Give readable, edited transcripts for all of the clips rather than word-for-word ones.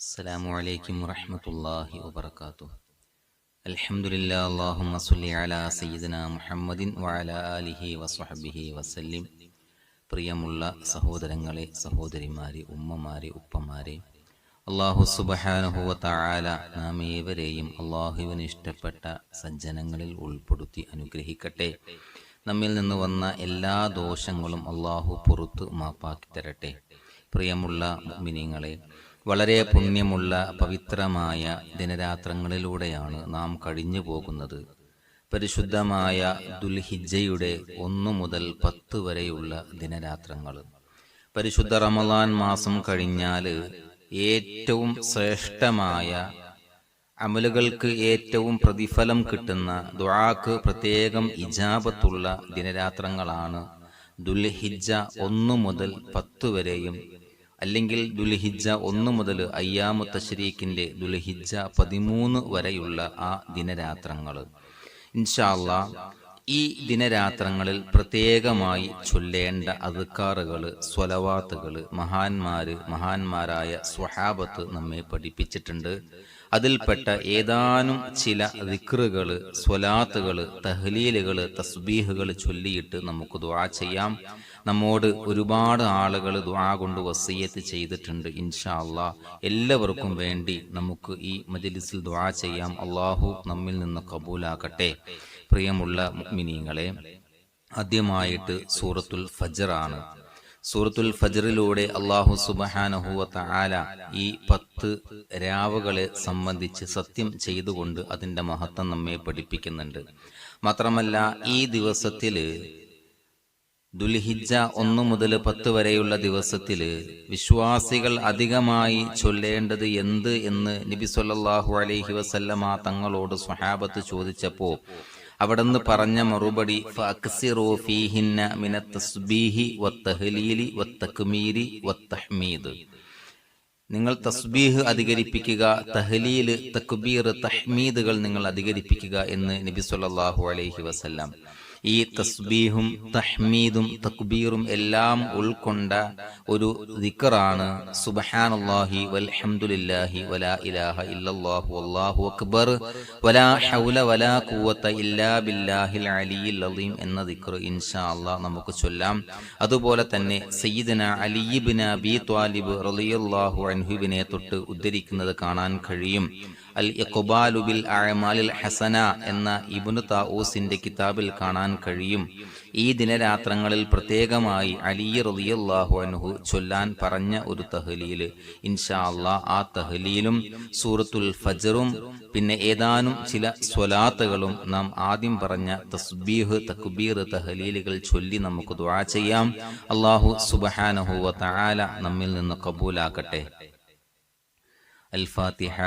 السلام عليكم ورحمة الله وبركاته. الحمد لله. اللهم صل على سيدنا محمد وعلى آله وصحبه وسلم. പ്രിയമുള്ള സഹോദരങ്ങളെ, സഹോദരിമാരെ, ഉമ്മമാരെ, ഉപ്പമാരെ, അല്ലാഹു സുബ്ഹാനഹു വ തആല നാം ഏവരെയും അല്ലാഹുവിന് ഇഷ്ടപ്പെട്ട സജ്ജനങ്ങളിൽ ഉൾപ്പെടുത്തി അനുഗ്രഹിക്കട്ടെ. നമ്മിൽ നിന്ന് വന്ന എല്ലാ ദോഷങ്ങളും അല്ലാഹു പുറത്തു മാപ്പാക്കി തരട്ടെ. പ്രിയമുള്ള മുഅ്മിനീങ്ങളെ, വളരെ പുണ്യമുള്ള പവിത്രമായ ദിനരാത്രങ്ങളിലൂടെയാണ് നാം കഴിഞ്ഞു പോകുന്നത്. പരിശുദ്ധമായ ദുൽഹിജ്ജയുടെ 1 മുതൽ 10 വരെയുള്ള ദിനരാത്രങ്ങൾ. പരിശുദ്ധ റമളാൻ മാസം കഴിഞ്ഞാൽ ഏറ്റവും ശ്രേഷ്ഠമായ അമലുകൾക്ക് ഏറ്റവും പ്രതിഫലം കിട്ടുന്ന, ദുആക്ക് പ്രത്യേകം ഇജാബത്തുള്ള ദിനരാത്രങ്ങളാണ് ദുൽഹിജ്ജ 1 മുതൽ 10 വരെയും, അല്ലെങ്കിൽ ദുൽഹിജ്ജ 1 മുതൽ അയ്യാമു തശ്രീഖിന്റെ ദുൽഹിജ്ജ 13 വരെയുള്ള ആ ദിനരാത്രങ്ങൾ. ഇൻഷാ അല്ലാഹ് ഈ ദിനരാത്രങ്ങളിൽ പ്രത്യേകമായി ചൊല്ലേണ്ട അദ്കാറുകൾ, സ്വലവാത്തുകൾ മഹാന്മാരായ സ്വഹാബത്ത് നമ്മെ പഠിപ്പിച്ചിട്ടുണ്ട്. അതിൽപ്പെട്ട ഏതാനും ചില ദിക്റുകൾ, സ്വലാത്തുകൾ, തഹ്ലീലുകൾ, തസ്ബീഹുകൾ ചൊല്ലിയിട്ട് നമുക്ക് ദുആ ചെയ്യാം. നമ്മോട് ഒരുപാട് ആളുകൾ ദുആ കൊണ്ട് വസിയ്യത്ത് ചെയ്തിട്ടുണ്ട്. ഇൻഷാ അല്ലാഹ് എല്ലാവർക്കും വേണ്ടി നമുക്ക് ഈ മജ്ലിസിൽ ദുആ ചെയ്യാം. അല്ലാഹു നമ്മിൽ നിന്ന് കബൂലാക്കട്ടെ. പ്രിയമുള്ള മുഅ്മിനീങ്ങളെ, ആദ്യമായിട്ട് സൂറത്തുൽ ഫജ്ർ ആണ്. സൂറത്തുൽ ഫജ്റിലൂടെ അല്ലാഹു സുബ്ഹാനഹു വ തആല ഈ 10 രാവുകളെ സംബന്ധിച്ച് സത്യം ചെയ്തുകൊണ്ട് അതിൻ്റെ മഹത്വം നമ്മെ പഠിപ്പിക്കുന്നുണ്ട്. മാത്രമല്ല, ഈ ദിവസത്തിൽ ദുൽഹിജ്ജ 1 മുതൽ 10 വരെയുള്ള ദിവസത്തിൽ വിശ്വാസികൾ അധികമായി ചൊല്ലേണ്ടത് എന്ത് എന്ന് നബി സല്ലല്ലാഹു അലൈഹി വസല്ലമ തങ്ങളോട് സ്വഹാബത്ത് ചോദിച്ചപ്പോൾ അവിടുന്ന് പറഞ്ഞ മറുപടി, ഫഅക്സിറൂ ഫീഹിന്ന മിനത്ത് തസ്ബീഹി വത്തഹ്ലീലി വത്തക്മീരി വത്തഹ്മീദ്. നിങ്ങൾ തസ്ബീഹ് അധികരിപ്പിക്കുക, തഹ്ലീല്, തക്ബീർ, തഹ്മീദുകൾ നിങ്ങൾ അധികരിപ്പിക്കുക എന്ന് നബി സല്ലല്ലാഹു അലൈഹി വസല്ലം. ഈ തസ്ബീഹും തഹ്മീദും തക്ബീറും എല്ലാം ഉൾക്കൊണ്ട ഒരു ദിക്റാണ് സുബ്ഹാനല്ലാഹി വൽഹംദുലില്ലാഹി വലാ ഇലാഹ ഇല്ലല്ലാഹു വല്ലാഹു അക്ബർ വലാ ഹൗല വലാ ഖുവത ഇല്ലാ ബില്ലാഹിൽ അലിയിൽ അളീം എന്ന ദിക്ർ ഇൻഷാ അല്ലാഹ് നമുക്ക് ചൊല്ലാം. അതുപോലെ തന്നെ സയ്യിദന അലി ഇബ്നു അബീ ത്വാലിബ് റളിയല്ലാഹു അൻഹുവിനെ തൊട്ട് ഉദ്ധരിക്കുന്നത് കാണാൻ കഴിയും. അൽ ഇഖ്ബാലു ബിൽ അഅമാലിൽ ഹസന എന്ന ഇബ്നു താഊസിന്റെ കിതാബിൽ കാണാൻ കഴിയും. ഈ ദിനരാത്രങ്ങളിൽ പ്രത്യേകമായി അലി റളിയല്ലാഹു അൻഹു ചൊല്ലാൻ പറഞ്ഞ ഒരു തഹ്ലീൽ, ഇൻഷാ അല്ലാഹ് ആ തഹ്ലീലും സൂറത്തുൽ ഫജ്റും പിന്നെ ഏതാനും ചില സ്വലാത്തുകളും നാം ആദ്യം പറഞ്ഞ തസ്ബീഹ്, തക്ബീർ, തഹ്ലീലുകൾ ചൊല്ലി നമുക്ക് ദുആ ചെയ്യാം. അല്ലാഹു സുബ്ഹാനഹു വ തആല നമ്മിൽ നിന്ന് ഖബൂലാക്കട്ടെ. അൽ ഫാത്തിഹ.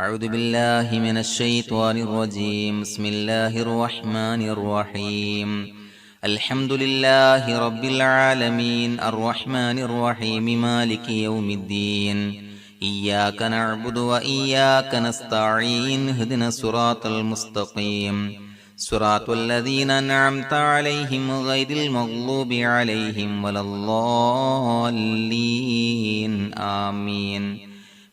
أعوذ بالله من الشيطان الرجيم. بسم الله الرحمن الرحيم. الحمد لله رب العالمين الرحمن الرحيم مالك يوم الدين إياك نعبد وإياك نستعين اهدنا الصراط المستقيم صراط الذين أنعمت عليهم غير المغضوب عليهم ولا الضالين آمين.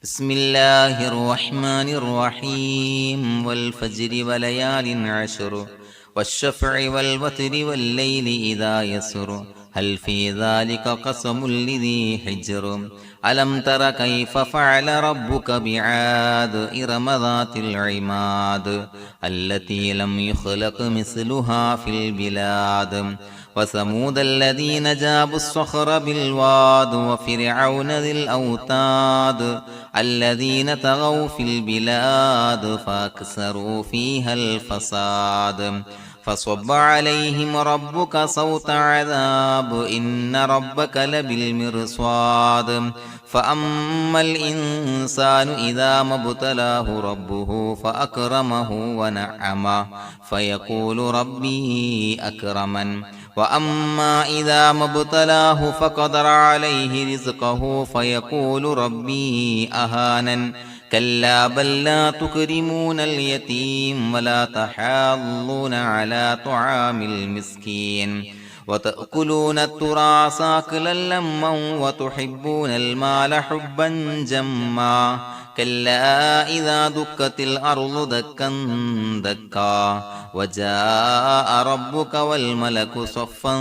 بسم الله الرحمن الرحيم. والفجر وليال عشر والشفع والوتر والليل إذا يسر هل في ذلك قسم لذي حجر ألم تر كيف فعل ربك بعاد إرم ذات العماد التي لم يخلق مثلها في البلاد وثمود الذين جابوا الصخر بالواد وفرعون ذي الأوتاد الذين طغوا في البلاد فأكثروا فيها الفساد فصب عليهم ربك صوت عذاب إن ربك لبالمرصاد فأما الإنسان إذا ما ابتلاه ربه فأكرمه ونعمه فيقول ربي أكرمن وأما إذا ما ابتلاه فقدر عليه رزقه فيقول ربي أهانن كلا بل لا تكرمون اليتيم ولا تحاضون على طعام المسكين وتأكلون التراث أكلا لما وتحبون المال حبا جما كلا إذا دكت الأرض دكا دكا وجاء ربك والملك صفا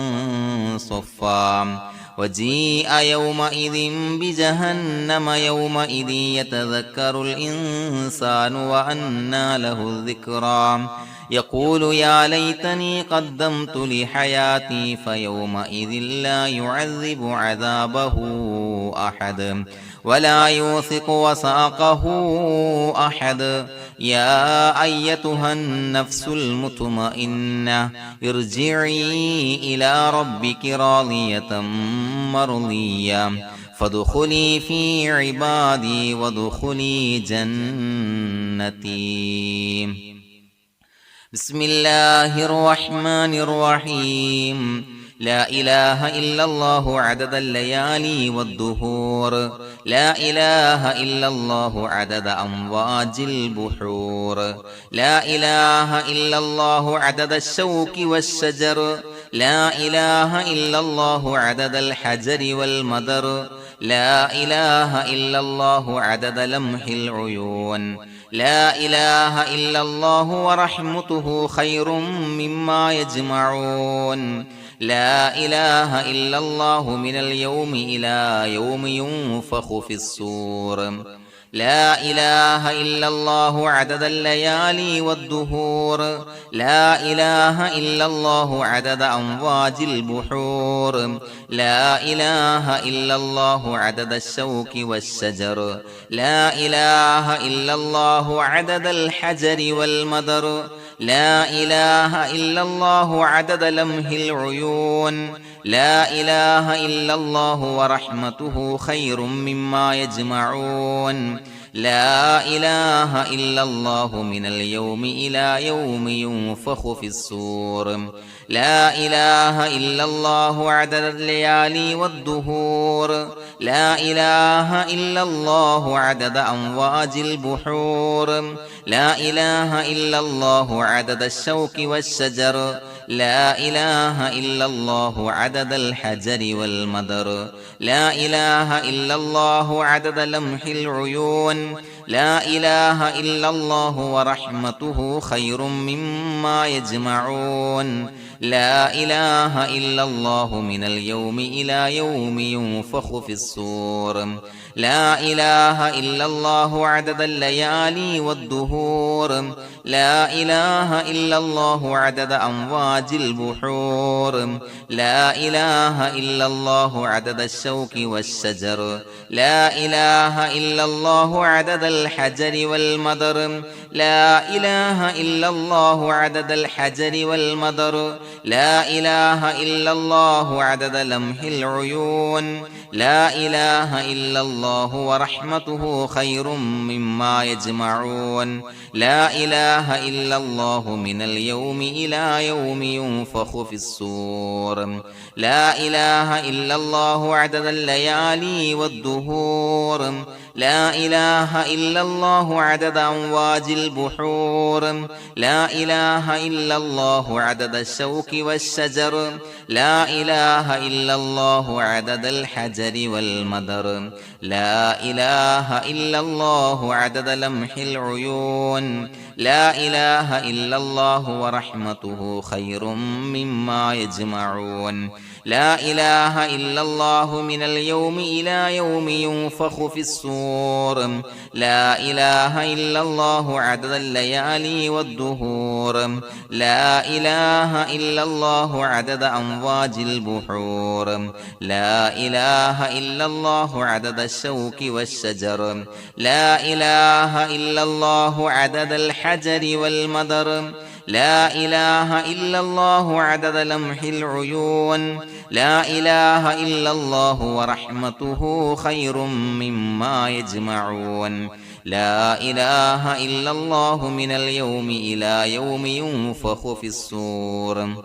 صفا وجيء يومئذ بجهنم يومئذ يتذكر الإنسان وأنى له الذكرى يقول يا ليتني قدمت لحياتي فيومئذ لا يعذب عذابه أحد ولا يوثق وثاقه أحد يا أيتها النفس المطمئنة ارجعي إلى ربك راضية مرضية فادخلي في عبادي وادخلي جنتي. بسم الله الرحمن الرحيم. لا إله إلا الله عدد الليالي والدهور لا إله إلا الله عدد أمواج البحور لا إله إلا الله عدد الشوك والشجر لا إله إلا الله عدد الحجر والمدر لا إله إلا الله عدد لمح العيون لا إله إلا الله ورحمته خير مما يجمعون لا إله إلا الله من اليوم إلى يوم ينفخ في الصور لا إله إلا الله عدد الليالي والدهور لا إله إلا الله عدد أمواج البحور لا إله إلا الله عدد الشوك والشجر لا إله إلا الله عدد الحجر والمدر لا إله إلا الله عدد لمح العيون لا إله إلا الله ورحمته خير مما يجمعون لا إله إلا الله من اليوم إلى يوم ينفخ في الصور لا إله إلا الله عدد الليالي والدهور لا إله إلا الله عدد أمواج البحور لا إله إلا الله عدد الشوك والشجر لا إله إلا الله عدد الحجر والمدر لا إله إلا الله عدد لمح العيون لا إله إلا الله ورحمته خير مما يجمعون لا إله إلا الله من اليوم إلى يوم ينفخ في الصور لا إله إلا الله عدد الليالي والدهور لا إله إلا الله عدد أمواج البحور لا إله إلا الله عدد الشوك والشجر لا إله إلا الله عدد الحجر والمدر لا إله إلا الله عدد الحجر والمدر لا إله إلا الله عدد لمح العيون لا إله إلا الله ورحمته خير مما يجمعون لا إله إلا الله من اليوم إلى يوم ينفخ في الصور لا إله إلا الله عدد الليالي والدهور لا إله إلا الله عدد أمواج البحور لا إله إلا الله عدد الشوك والشجر لا إله إلا الله عدد الحجر والمدر لا إله إلا الله عدد لمح العيون لا إله إلا الله ورحمته خير مما يجمعون لا إله إلا الله من اليوم إلى يوم ينفخ في الصور لا إله إلا الله عدد الليالي والدهور لا إله إلا الله عدد أمواج البحور لا إله إلا الله عدد الشوك والشجر لا إله إلا الله عدد الحجر والمدر لا إله إلا الله عدد لمح العيون لا إله إلا الله ورحمته خير مما يجمعون لا إله إلا الله من اليوم إلى يوم ينفخ في الصور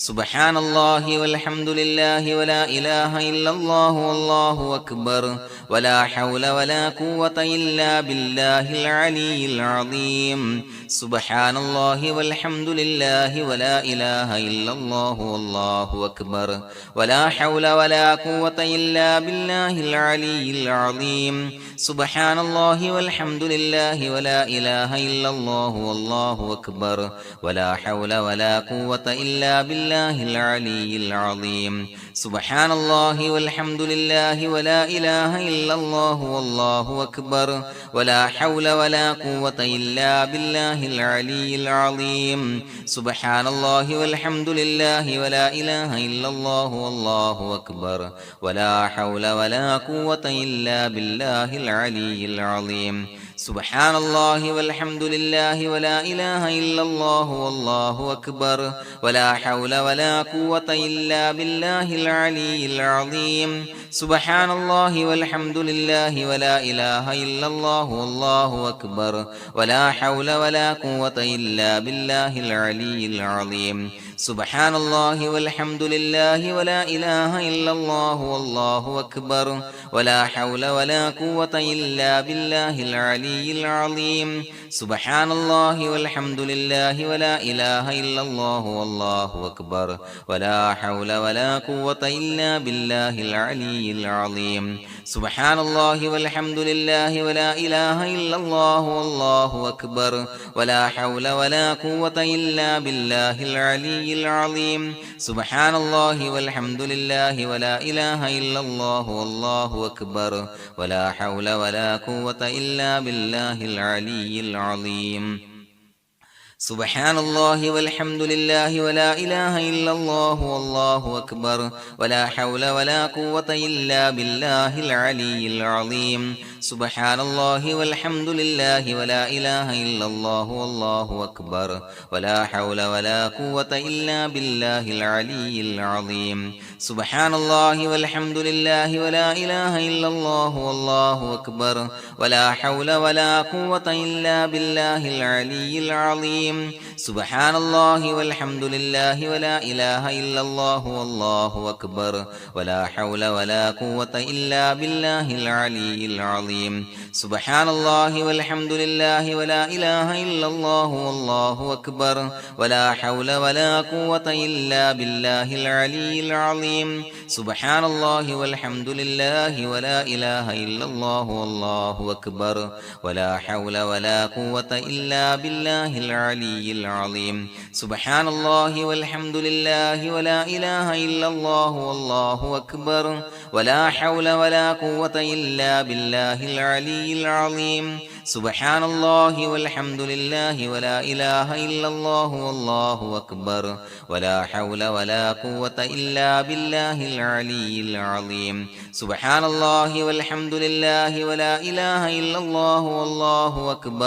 സുബ്ഹാനല്ലാഹി വൽഹംദുലില്ലാഹി വലാ ഇലാഹ ഇല്ലല്ലാഹു വല്ലാഹു അക്ബർ വലാ ഹൗല വലാ ഖുവത ഇല്ലാ ബില്ലാഹിൽ അലിയിൽ അളീം സുബ്ഹാനല്ലാഹി വൽഹംദുലില്ലാഹി വലാ ഇലാഹ ഇല്ലല്ലാഹു വല്ലാഹു അക്ബർ വലാ ഹൗല വലാ ഖുവത ഇല്ലാ ബില്ലാഹിൽ അലിയിൽ അളീം സുബ്ഹാനല്ലാഹി വൽഹംദുലില്ലാഹി വലാ ഇലാഹ ഇല്ലല്ലാഹു വല്ലാഹു അക്ബർ വലാ ഹൗല വലാ ഖുവത ഇല്ലാ ബില്ലാഹിൽ അലിയിൽ അളീം സുബ്ഹാനല്ലാഹി വൽഹംദുലില്ലാഹി വലാ ഇലാഹ ഇല്ലല്ലാഹു വല്ലാഹു അക്ബർ വലാ ഹൗല വലാ ഖുവത ഇല്ലാ ബില്ലാഹിൽ അലിയിൽ അളീം സുബ്ഹാനല്ലാഹി വൽഹംദുലില്ലാഹി വലാ ഇലാഹ ഇല്ലല്ലാഹു വല്ലാഹു അക്ബർ വലാ ഹൗല വലാ ഖുവത ഇല്ലാ ബില്ലാഹിൽ അലിയിൽ അളീം സുബ്ഹാനല്ലാഹി വൽഹംദുലില്ലാഹി വലാ ഇലാഹ ഇല്ലല്ലാഹു വല്ലാഹു അക്ബർ വലാ ഹൗല വലാ ഖുവത ഇല്ലാ ബില്ലാഹിൽ അലിയിൽ അളീം സുബ്ഹാനല്ലാഹി വൽഹംദുലില്ലാഹി വലാ ഇലാഹ ഇല്ലല്ലാഹു വല്ലാഹു അക്ബർ വലാ ഹൗല വലാ ഖുവത ഇല്ലാ ബില്ലാഹിൽ അലിയിൽ അളീം സുബ്ഹാനല്ലാഹി വൽഹംദുലില്ലാഹി വലാ ഇലാഹ ഇല്ലല്ലാഹു വല്ലാഹു അക്ബർ വലാ ഹൗല വലാ ഖുവത ഇല്ലാ ബില്ലാഹിൽ അലിയിൽ അളീം സുബ്ഹാനല്ലാഹി വൽഹംദുലില്ലാഹി വലാ ഇലാഹ ഇല്ലല്ലാഹു വല്ലാഹു അക്ബർ വലാ ഹൗല വലാ ഖുവത ഇല്ലാ ബില്ലാഹിൽ അലിയിൽ അളീം സുബ്ഹാനല്ലാഹി വൽഹംദുലില്ലാഹി വലാ ഇലാഹ ഇല്ലല്ലാഹു വല്ലാഹു അക്ബർ വലാ ഹൗല വലാ ഖുവത ഇല്ലാ ബില്ലാഹിൽ അലിയിൽ അളീം സുബ്ഹാനല്ലാഹി വൽഹംദുലില്ലാഹി വലാ ഇലാഹ ഇല്ലല്ലാഹു വല്ലാഹു അക്ബർ വലാ ഹൗല വലാ ഖുവത ഇല്ലാ ബില്ലാഹിൽ അലിയിൽ അളീം സുബ്ഹാനല്ലാഹി വൽഹംദുലില്ലാഹി വലാ ഇലാഹ ഇല്ലല്ലാഹു വല്ലാഹു അക്ബർ വലാ ഹൗല വലാ ഖുവത ഇല്ലാ ബില്ലാഹിൽ അലിയിൽ അളീം സുബ്ഹാനല്ലാഹി വൽഹംദുലില്ലാഹി വലാ ഇലാഹ ഇല്ലല്ലാഹു വല്ലാഹു അക്ബർ വലാ ഹൗല വലാ ഖുവത ഇല്ലാ ബില്ലാഹിൽ അലിയിൽ അളീം സുബ്ഹാനല്ലാഹി വൽഹംദുലില്ലാഹി വലാ ഇലാഹ ഇല്ലല്ലാഹു വല്ലാഹു അക്ബർ വലാ ഹൗല വലാ ഖുവത ഇല്ലാ ബില്ലാഹിൽ അലിയിൽ അളീം സുബ്ഹാനല്ലാഹി വൽഹംദുലില്ലാഹി വലാ ഇലാഹ ഇല്ലല്ലാഹു വല്ലാഹു അക്ബർ വലാ ഹൗല വലാ ഖുവത ഇല്ലാ ബില്ലാഹിൽ അലിയിൽ അളീം സുബ്ഹാനല്ലാഹി വൽഹംദുലില്ലാഹി വലാ ഇലാഹ ഇല്ലല്ലാഹു വല്ലാഹു അക്ബർ വലാ ഹൗല വലാ ഖുവത ഇല്ലാ ബില്ലാഹിൽ അലിയിൽ അളീം സുബ്ഹാനല്ലാഹി വൽഹംദുലില്ലാഹി വലാ ഇലാഹ ഇല്ലല്ലാഹു വല്ലാഹു അക്ബർ വലാ ഹൗല വലാ ഖുവത ഇല്ലാ ബില്ലാഹിൽ അലിയിൽ അളീം സുബ്ഹാനല്ലാഹി വൽഹംദുലില്ലാഹി വലാ ഇലാഹ ഇല്ലല്ലാഹു വല്ലാഹു അക്ബർ വലാ ഹൗല വലാ ഖുവത ഇല്ലാ ബില്ലാഹിൽ അലിയിൽ അളീം സുബ്ഹാനല്ലാഹി വൽഹംദുലില്ലാഹി വലാ ഇലാഹ ഇല്ലല്ലാഹു വല്ലാഹു അക്ബർ വലാ ഹൗല വലാ ഖുവത ഇല്ലാ ബില്ലാഹിൽ അലിയിൽ അളീം സുബ്ഹാനല്ലാഹി വൽഹംദുലില്ലാഹി വലാ ഇലാഹ ഇല്ലല്ലാഹു വല്ലാഹു അക്ബർ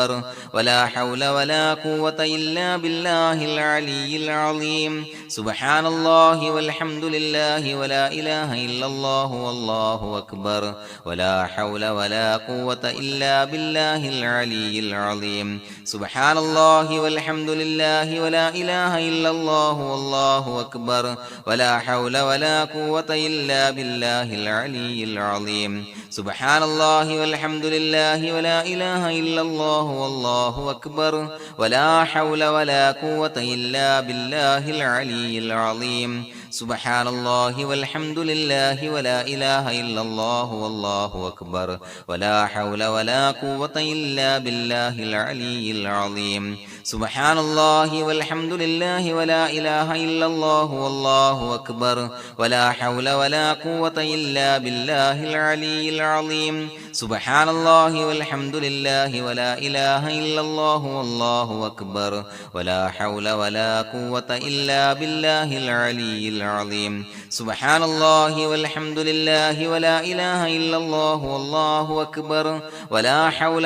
വലാ ഹൗല വലാ ഖുവത ഇല്ലാ ബില്ലാഹിൽ അലിയിൽ അളീം സുബ്ഹാനല്ലാഹി വൽഹംദുലില്ലാഹി വലാ ഇലാഹ ഇല്ലല്ലാഹു വല്ലാഹു അക്ബർ വലാ ഹൗല വലാ ഖുവത ഇല്ലാ ബില്ലാഹിൽ العلي العظيم سبحان الله والحمد لله ولا إله إلا الله والله أكبر ولا حول ولا قوة إلا بالله العلي العظيم سبحان الله والحمد لله ولا إله إلا الله والله أكبر ولا حول ولا قوة إلا بالله العلي العظيم سبحان الله والحمد لله ولا إله إلا الله والله أكبر ولا حول ولا قوة إلا بالله العلي العظيم سبحان الله والحمد لله ولا إله إلا الله والله أكبر ولا حول ولا قوة إلا بالله العلي العظيم سبحان الله والحمد لله ولا إله إلا الله والله أكبر ولا حول ولا قوة إلا بالله العلي العظيم سبحان الله والحمد لله ولا إله إلا الله والله أكبر ولا حول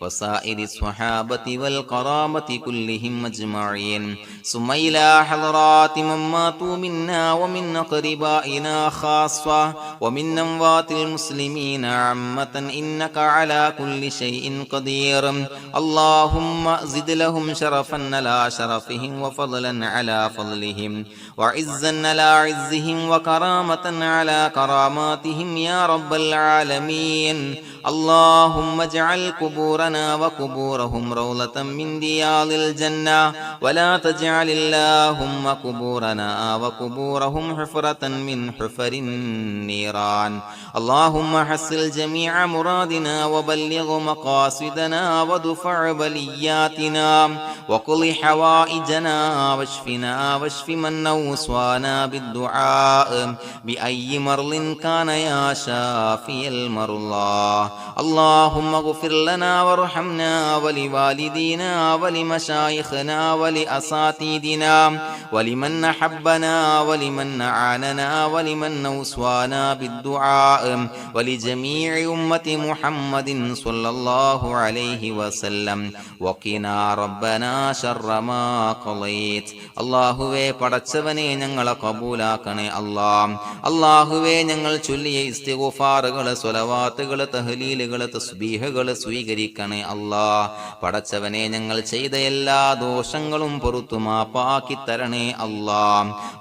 وسائر الصحابة والقرامة كلهم أجمعين ثم إلى حضرات من ماتوا منا ومن أقربائنا خاصة ومن أموات المسلمين عامة إنك على كل شيء قدير اللهم زد لهم شرفا على شرفهم وفضلا على فضلهم وعزا على عزهم وكرامة على كراماتهم يا رب العالمين اللهم اجعل قبورنا وقبورهم روضة من رياض الجنة ولا تجعل اللهم قبورنا وقبورهم حفرة من حفر النيران اللهم حصل جميع مرادنا وبلغ مقاصدنا ودفع بلياتنا وقض حوائجنا واشفنا واشف من أوصانا بالدعاء بأي مرض كان يا شافي المرضى اللهم اغفر لنا وارحمنا ولوالدينا ولمشايخنا ولأساتذتنا ولمن أحبنا ولمن أعاننا ولمن أوصانا بالدعاء ولجميع أمة محمد صلى الله عليه وسلم وقنا ربنا شر ما قضيت അള്ളാഹുവേ പടച്ചവനെ ഞങ്ങളെ കബൂലാക്കണേ അള്ളാഹുവേ ഞങ്ങൾ ചൊല്ലിയ ഇസ്തിഗ്ഫാറുകള് സ്വലവാത്തുകള് തഹ്ലീലുകള് തസ്ബീഹുകള് സ്വീകരിക്കണേ പടച്ചവനെ ഞങ്ങൾ ചെയ്ത എല്ലാ ദോഷങ്ങളും പുറത്തു മാപ്പാക്കി തരണേ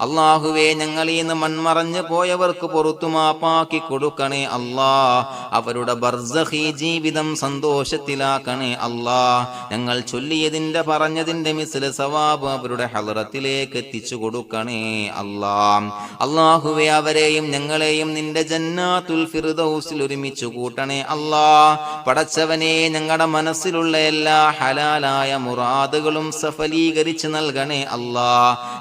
അള്ളാഹുവേ ഞങ്ങളീന്ന് മൺമറഞ്ഞു പോയവർക്ക് പുറത്തു മാപ്പാക്കി കൊടുക്കണേ അവരുടെ ബർസഖി ജീവിതം സന്തോഷത്തിലാക്കണേ ഞങ്ങൾ ചൊല്ലിയതിന്റെ പറഞ്ഞതിന്റെ മിസ്ല് സവാബ് അവരുടെ ഹളറത്തിലേക്ക് എത്തിച്ചു കൊടുക്കണേ അള്ളാഹുവേ അവരെയും ഞങ്ങളെയും നിന്റെ ജന്നാത്തുൽ ഫിർദൗസിൽ ഒരുമിച്ച് കൂട്ടണേ പടച്ചവനെ ഞങ്ങളുടെ മനസ്സിലുള്ള എല്ലാ ഹലാലായ മുറാദുകളും സഫലീകരിച്ച് നൽകണേ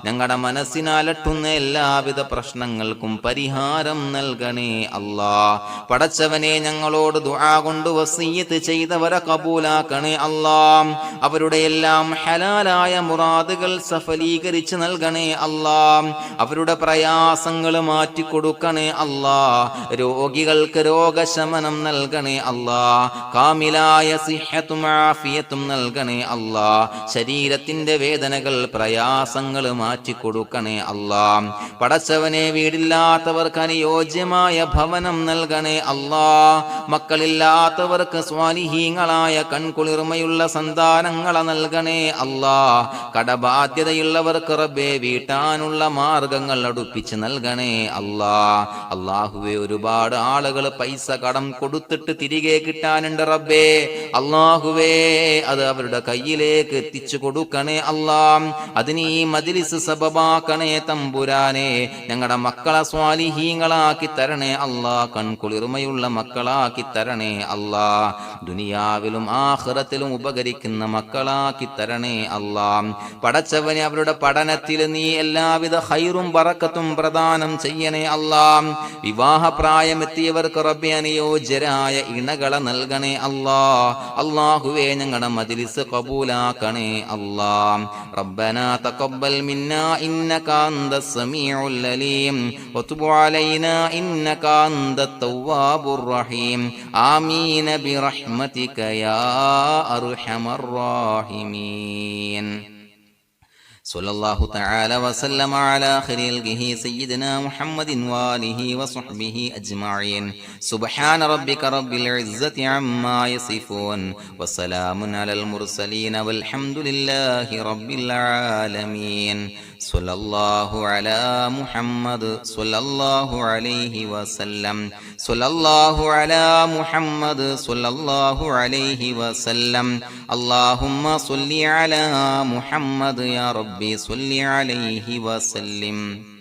ഞങ്ങളുടെ മനസ്സിനാലട്ടുന്ന എല്ലാവിധ പ്രശ്നങ്ങൾക്കും പരിഹാരം നൽകണേ പടച്ചവനെ ഞങ്ങളോട് ദുആ കൊണ്ട് വസിയ്യത്ത് ചെയ്തവരെ കബൂലാക്കണേ അവരുടെ എല്ലാം ഹലാലായ മുറാദുകൾ സഫലീകരിച്ച് നൽകണേ അവരുടെ പ്രയാസങ്ങൾ മാറ്റിക്കൊടുക്കണേ രോഗികൾക്ക് രോഗശമനം നൽകണേ കാമിലായ സിഹ്ഹത്തും ആഫിയത്തും നൽകണേ ശരീരത്തിന്റെ വേദനകൾ പ്രയാസങ്ങൾ മാറ്റിക്കൊടുക്കണേ പടച്ചവനെ വീടില്ലാത്തവർക്ക് അനുയോജ്യമായ ഭവനം നൽകണേ മക്കളില്ലാത്തവർക്ക് സ്വാലിഹീങ്ങളായ കൺകുളിർമയുള്ള സന്താനങ്ങളെ നൽകണേ കടബാധ്യതയുള്ളവർക്ക് റബ്ബേ വീട്ടാനുള്ള മാർഗങ്ങൾ അടുപ്പിച്ച് നൽകണേ അള്ളാഹുവേ ഒരുപാട് ആളുകൾ പൈസ കടം കൊടുത്തിട്ട് തിരികെ കിട്ടാനുണ്ട് റബ്ബേ അള്ളാഹുവേ അത് അവരുടെ കയ്യിലേക്ക് എത്തിച്ചു കൊടുക്കണേ അതിന് ഈ മജ്ലിസ് സബബാക്കണേ തമ്പുരാനെ ഞങ്ങളുടെ മക്കളെ സ്വാലിഹീങ്ങളാക്കി തരണേ കൺകുളിർമയുള്ള മക്കളാക്കി തരണേ ദുനിയാവിലും ആഖിറത്തിലും ഉപകരിക്കുന്ന മക്കളാക്കി തരണേ പടച്ചവനെ അവരുടെ പഠനത്തിൽ നീ എല്ലാവിധ ഖൈറും ബറക്കത്തും പ്രദാനം ചെയ്യണേ വിവാഹപ്രായമെത്തിയവർക്ക് റബ്ബേ അനുയോജ്യരായ ഇണകളെ നൽകണേ അല്ലാഹുവേ ഞങ്ങളുടെ മജ്ലിസ് ഖബൂലാക്കണേ റബ്ബനാ തഖബ്ബൽ മിന്നാ ഇന്നക അന്തസ് സമീഉൽ അലീം വതുബ് അലൈനാ ഇന്നക അന്തത് തവ്വാബുർ റഹീം ആമീൻ ബിറഹ്മതിക യാ അർഹമർ റഹീമീൻ صلى الله تعالى وسلم على خير خلقه سيدنا محمد وآله وصحبه أجمعين سبحان ربك رب العزة عما يصفون وسلام على المرسلين والحمد لله رب العالمين صلى الله على محمد صلى الله عليه وسلم صلى الله على محمد صلى الله عليه وسلم اللهم صل على محمد يا ربي صل عليه وسلم